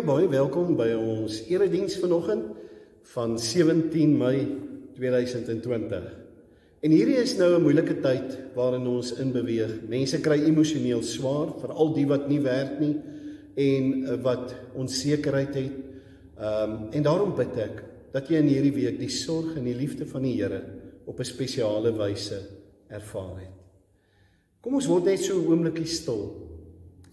Baie welkom by ons erediens vanoggend van 17 Mei 2020. En hierdie is nou 'n moeilike tyd waarin ons inbeweeg. Mense kry emosioneel swaar, veral die wat nie werk nie en wat onsekerheid het. En daarom bid ek dat jy in hierdie week die sorg en die liefde van die Here op 'n spesiale wyse ervaar het. Kom ons word net so 'n oombliekie stil.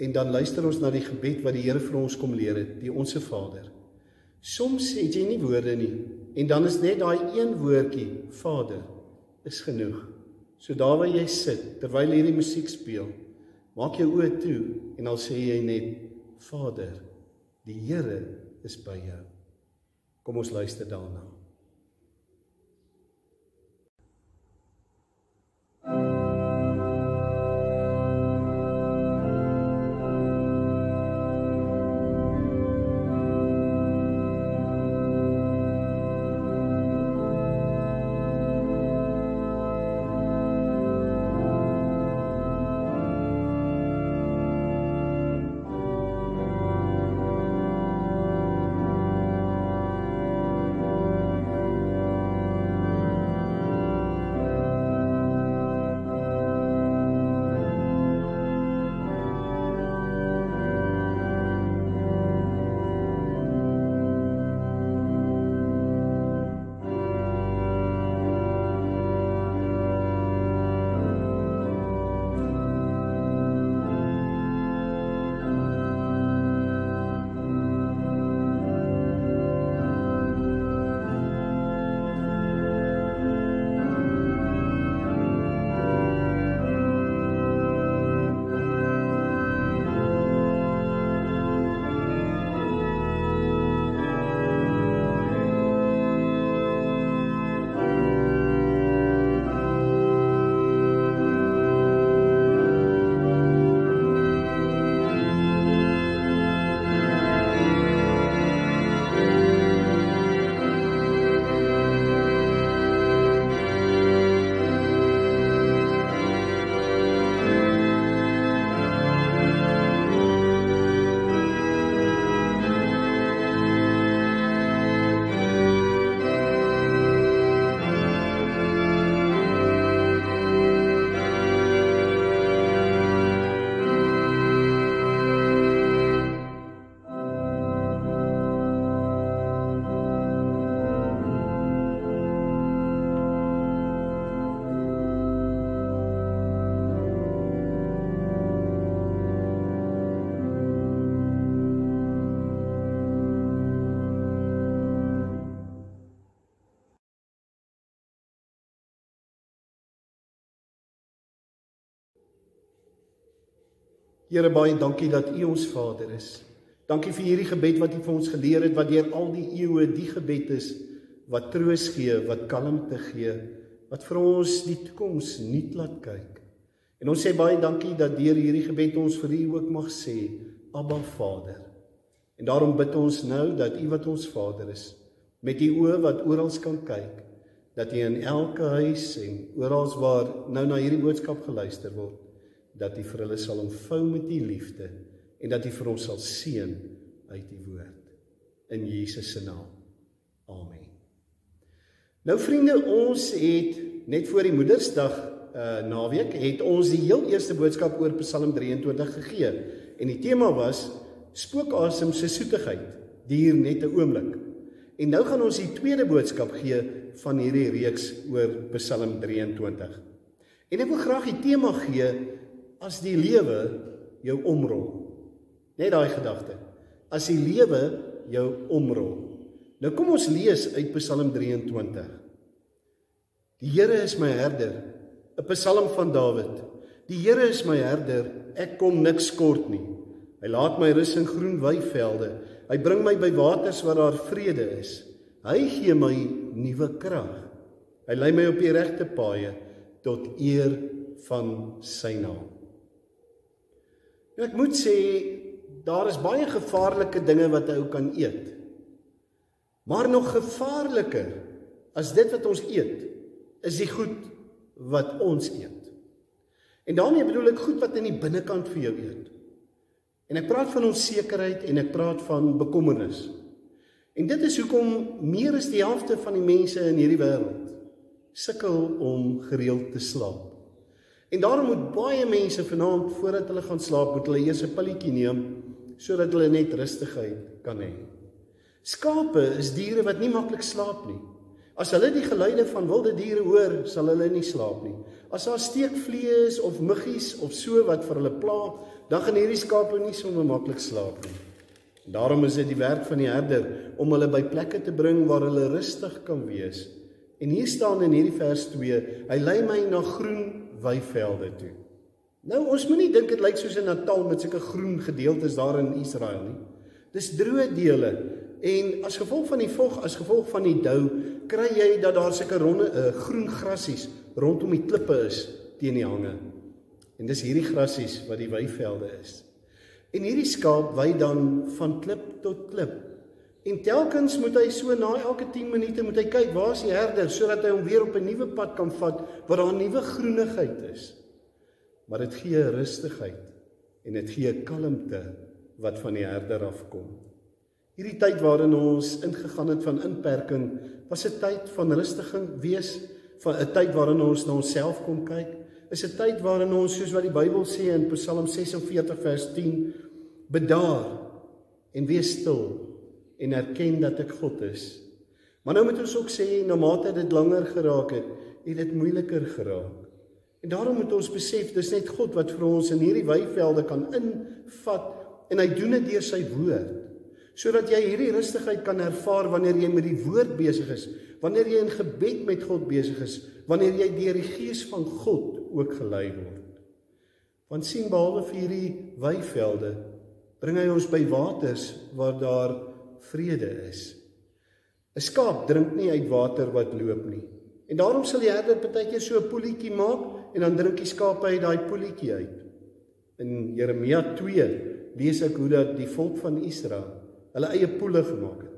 En dan luister ons na die gebed wat die Here vir ons kom leer het, die Onse Vader. Soms het jy nie woorde nie, en dan is net daai een woordjie, Vader, is genoeg. So daar waar jy sit, terwyl hierdie musiek speel, maak jou oë toe, en dan sê jy net, Vader, die Here is by jou. Kom ons luister daarna. Here, baie dankie dat U ons Vader is. Dankie vir hierdie gebed wat U vir ons geleer het, wat deur al die eeue die gebed is, wat troos gee, wat kalmte gee, wat vir ons die toekoms nuut laat kyk. En ons sê baie dankie dat deur hierdie gebed ons vir U ook mag sê, Abba Vader. En daarom bid ons nou dat U wat ons Vader is, met die oë wat oral kan kyk, dat U in elke huis en oral waar nou na hierdie boodskap geluister word, dat U vir hulle sal omvou met die liefde en dat U vir ons sal seën uit die woord. In Jesus se naam. Amen. Nou vriende, ons het net voor die Moedersdag naweek het ons die heel eerste boodskap oor Psalm 23 gegee en die tema was spookasem se soetigheid, duur net 'n oomblik. En nou gaan ons die tweede boodskap gee van hierdie reeks oor Psalm 23. En ek wil graag die tema gee as die lewe jou omrol. Net daai gedagte. As die lewe jou omrol. Nou kom ons lees uit Psalm 23. Die Here is my herder, 'n Psalm van Dawid. Die Here is my herder, ek kom niks kort nie. Hy laat my rus in groen weivelde. Hy bring my by waters waar daar vrede is. Hy gee my nuwe krag. Hy lei my op die regte paaie tot eer van sy naam. Ek moet sê, daar is baie gevaarlike dinge wat 'n ou kan eet. Maar nog gevaarliker as dit wat ons eet, is die goed wat ons eet. En daarmee bedoel ek goed wat in die binnekant vir jou eet. En ek praat van onsekerheid en ek praat van bekommernis. En dit is hoekom meer as die helfte van die mense in hierdie wêreld sukkel om gereeld te slaap. En daarom moet baie mense vanaand voordat hulle gaan slaap, moet hulle eers 'n pilletjie neem, sodat hulle net rustigheid kan hê. Skape is diere wat nie maklik slaap nie. As hulle die geluide van wilde diere hoor, sal hulle nie slaap nie. As daar steekvliee is of muggies of so wat vir hulle pla, dan gaan hierdie skape nie sommer maklik slaap nie. En daarom is dit die werk van die herder om hulle by plekke te bring waar hulle rustig kan wees. En hier staan in hierdie vers 2, hy lei my na groen weivelde toe. Nou, ons moet nie dink dit lyk soos in Natal met sulke groen gedeeltes daar in Israel nie. Dis droë dele. En as gevolg van die vog, as gevolg van die dou, kry jy dat daar sulke ronde groen grassies rondom die klippe is teen die hange. En dis hierdie grassies wat die weivelde is. En hierdie skaap wy dan van klip tot klip. En telkens moet hy so na elke 10 minute moet hy kyk, waar is die herder, sodat hy hom weer op 'n nuwe pad kan vat, waar daar 'n nuwe groenigheid is. Maar dit gee rustigheid en dit gee kalmte wat van die herder afkom. Hierdie tyd waarin ons ingegaan het van inperking, was 'n tyd van rustiging wees, van 'n tyd waarin ons na onsself kon kyk, is 'n tyd waarin ons, soos wat die Bybel sê in Psalm 46 vers 10, bedaar en wees stil en erken dat ek God is. Maar nou moet ons ook sê, na mate dit langer geraak het dit moeiliker geraak. En daarom moet ons besef, dis net God wat vir ons in hierdie weivelde kan invat, en hy doen dit deur sy woord, sodat jy hierdie rustigheid kan ervaar wanneer jy met die woord besig is, wanneer jy in gebed met God besig is, wanneer jy deur die Gees van God ook gelei word. Want sien, behalwe vir hierdie weivelde, bring hy ons by waters waar daar vrede is. 'n Skaap drink nie uit water wat loop nie. En daarom sal die herder partykeer so 'n poeltjie maak en dan drink die skape uit daai poeltjie uit. In Jeremia 2 lees ek hoe dat die volk van Israel hulle eie poele gemaak het.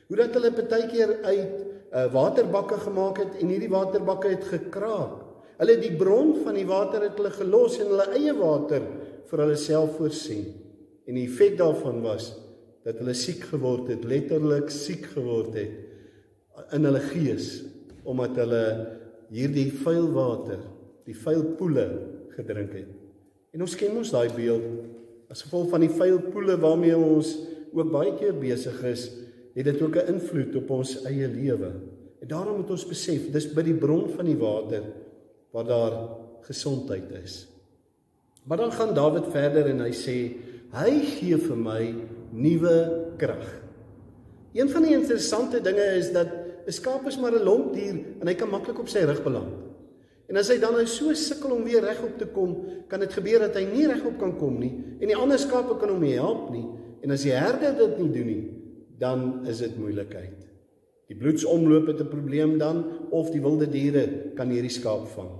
Hoe dat hulle partykeer uit waterbakke gemaak het en hierdie waterbakke het gekraak. Hulle die bron van die water het hulle gelos en hulle eie water vir hulle self voorsien. En die effek daarvan was dat hulle siek geword het, letterlik siek geword het in hulle gees, omdat hulle hierdie vuil water, die vuil poele gedrink het. En ons ken ons daai beeld, as gevolg van die vuil poele waarmee ons ook baie keer besig is, het dit ook 'n invloed op ons eie lewe. En daarom moet ons besef, dis by die bron van die water waar daar gesondheid is. Maar dan gaan Dawid verder en hy sê, hy gee vir my nuwe krag. Een van die interessante dinge is dat 'n skaap is maar 'n lompdier en hy kan maklik op sy rug beland. En as hy dan nou so sukkel om weer regop te kom, kan dit gebeur dat hy nie regop kan kom nie en die ander skape kan hom nie help nie. En as die herder dit nie doen nie, dan is dit moeilikheid. Die bloedsomloop het 'n probleem dan, of die wilde diere kan hierdie skaap vang.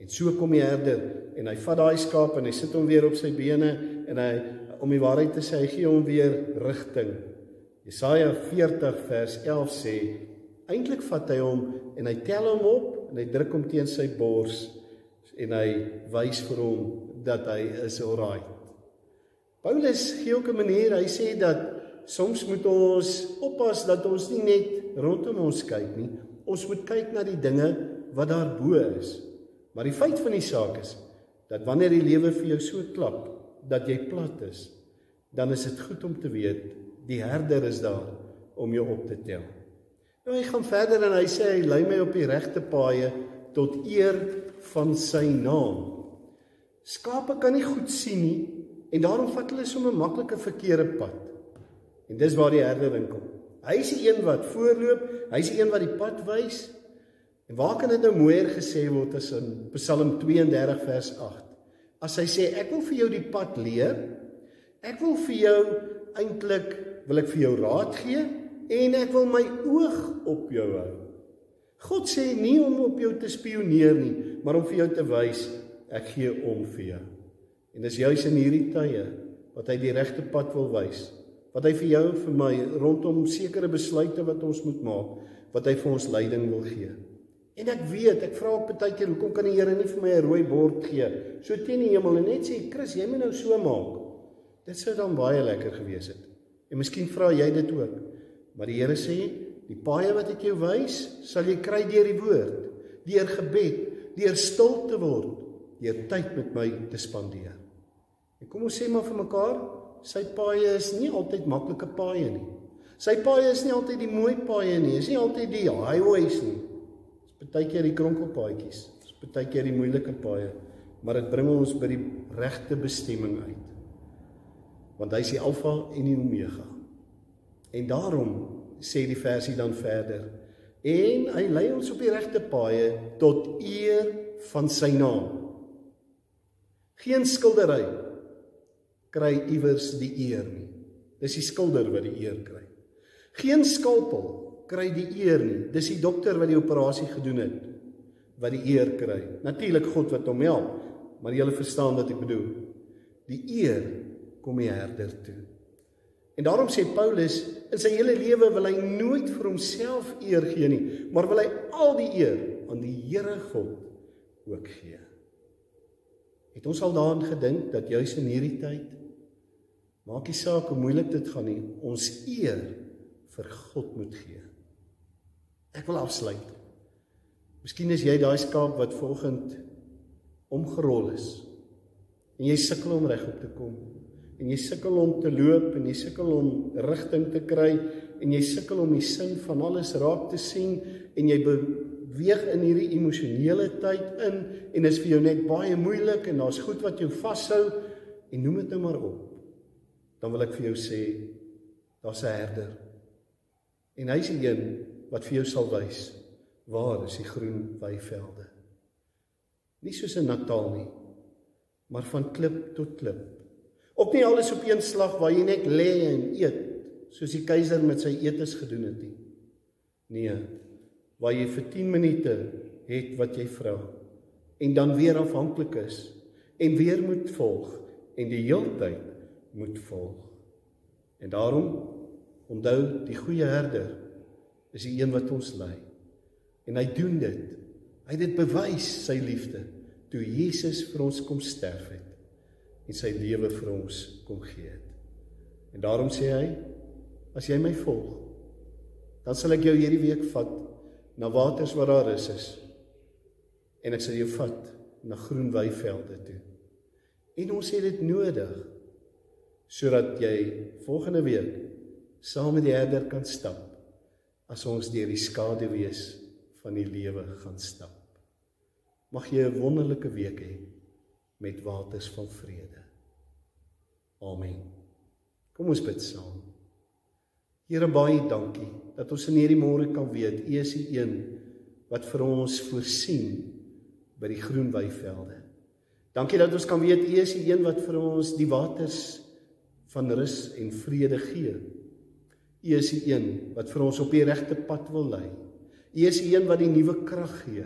En so kom die herder en hy vat daai skaap en hy sit hom weer op sy bene en hy, om die waarheid te sê, hy gee hom weer rigting. Jesaja 40 vers 11 sê, eintlik vat hy hom en hy tel hom op en hy druk hom teen sy bors en hy wys vir hom dat hy is alright. Paulus gee ook 'n manier, hy sê dat soms moet ons oppas dat ons nie net rondom ons kyk nie, ons moet kyk na die dinge wat daar bo is. Maar die feit van die saak is, dat wanneer die lewe vir jou so klap, dat jy plat is, dan is dit goed om te weet, die herder is daar om jou op te tel. Nou hy gaan verder en hy sê, hy lei my op die regte paaie tot eer van sy naam. Skape kan nie goed sien nie, en daarom vat hulle sommer maklike verkeerde pad. En dis waar die herder inkom. Hy is die een wat voorloop, hy is die een wat die pad wys. En waar kan dit nou mooier gesê word as in Psalm 32 vers 8? As hy sê, ek wil vir jou die pad leer, ek wil vir jou, eintlik wil ek vir jou raad gee, en ek wil my oog op jou hou. God sê nie om op jou te spioneer nie, maar om vir jou te wys, ek gee om vir jou. En dis juis in hierdie tye, wat hy die regte pad wil wys, wat hy vir jou en vir my, rondom sekere besluite wat ons moet maak, wat hy vir ons leiding wil gee. En ek weet, ek vra ook baie keer, hoekom kan die Here nie vir my 'n rooi bord gee, so teen die hemel, en net sê, Chris, jy moet nou so maak. Dit sou dan baie lekker gewees het. En miskien vra jy dit ook. Maar die Here sê, die paaie wat ek jou wys, sal jy kry deur die woord, deur gebed, deur stil te word, deur tyd met my te spandeer. En kom ons sê maar vir mekaar, sy paaie is nie altyd maklike paaie nie. Sy paaie is nie altyd die mooi paaie nie, is nie altyd die highways nie. Dis baie keer die kronkelpaadjies, dis baie keer die moeilike paaie, maar dit bring ons by die regte bestemming uit. Want hy is die Alfa en die Omega. En daarom sê die versie dan verder, en hy lei ons op die regte paaie tot eer van sy naam. Geen skildery kry iewers die eer nie. Dis die skilder wat die eer kry. Geen skalpel kry die eer nie. Dis die dokter wat die operasie gedoen het, wat die eer kry. Natuurlik God wat hom help, maar julle verstaan wat ek bedoel. Die eer kom die herder toe. En daarom sê Paulus, in sy hele lewe wil hy nooit vir homself eer gee nie, maar wil hy al die eer aan die Here God ook gee. Het ons al daaraan gedink dat juis in hierdie tyd, maak nie saak hoe moeilik dit gaan nie, ons eer vir God moet gee. Ek wil afsluit. Miskien is jy daai skaap wat vanoggend omgerol is, en jy sukkel om regop te kom, en jy sukkel om te loop, en jy sukkel om rigting te kry, en jy sukkel om die sin van alles raak te sien, en jy beweeg in hierdie emosionele tyd in, en is vir jou net baie moeilik, en daar's goed wat jou vashou, en noem dit nou maar op. Dan wil ek vir jou sê, daar's 'n herder, en hy is die een wat vir jou sal wys, waar is die groen weivelde. Nie soos in Natal nie, maar van klip tot klip. Ook nie alles op een slag waar jy net lê en eet, soos die keiser met sy etes gedoen het nie. Nee, waar jy vir 10 minute het wat jy vra, en dan weer afhanklik is, en weer moet volg, en die heeltyd moet volg. En daarom, onthou, die goeie herder is die een wat ons lei. En hy doen dit. Hy het dit bewys, sy liefde, toe Jesus vir ons kom sterf het, en sy lewe vir ons kom gee het. En daarom sê hy, as jy my volg, dan sal ek jou hierdie week vat na waters waar daar rus is, en ek sal jou vat na groen weivelde toe. En ons het dit nodig, sodat jy volgende week saam met die herder kan stap, as ons deur die skaduwees van die lewe gaan stap. Mag jy 'n wonderlike week hê, met waters van vrede. Amen. Kom ons bid saam. Here, baie dankie, dat ons in hierdie môre kan weet, U is die een wat vir ons voorsien by die groen weivelde. Dankie dat ons kan weet, U is die een wat vir ons die waters van rus en vrede gee. U is die een wat vir ons op die regte pad wil lei. U is die een wat die nuwe krag gee.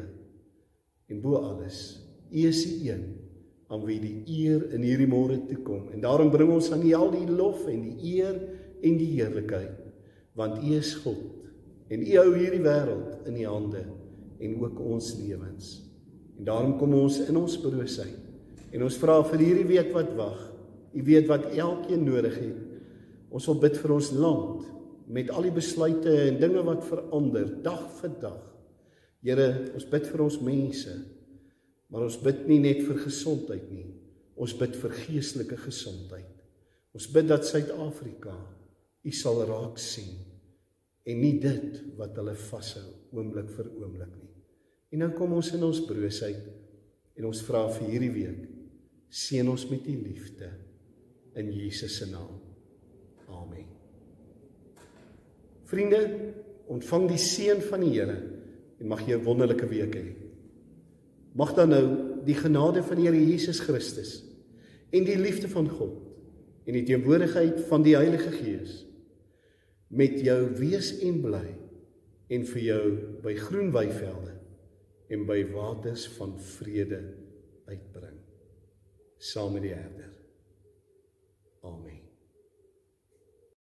En bo alles, U is die een aan wie die eer in hierdie môre toe kom. En daarom bring ons aan U al die lof en die eer en die heerlikheid, want U is God, en U hou hierdie wêreld in U hande, en ook ons lewens. En daarom kom ons in ons broosheid, en ons vra vir hierdie week wat wag. U weet wat elkeen nodig het. Ons wil bid vir ons land, met al die besluite en dinge wat verander, dag vir dag. Here, ons bid vir ons mense, maar ons bid nie net vir gesondheid nie, ons bid vir geestelike gesondheid. Ons bid dat Suid-Afrika U sal raak sien, en nie dit wat hulle vashou, oomblik vir oomblik nie. En nou kom ons in ons broosheid, en ons vra vir hierdie week, seën ons met U liefde, in Jesus se naam. Amen. Vriende, ontvang die seën van die Here, en mag jy 'n wonderlike week hê. Mag dan nou die genade van die Here Jesus Christus, en die liefde van God, en die teenwoordigheid van die Heilige Gees, met jou wees en bly, en vir jou by groen weivelde, en by waters van vrede uitbring, saam met die herder. Amen.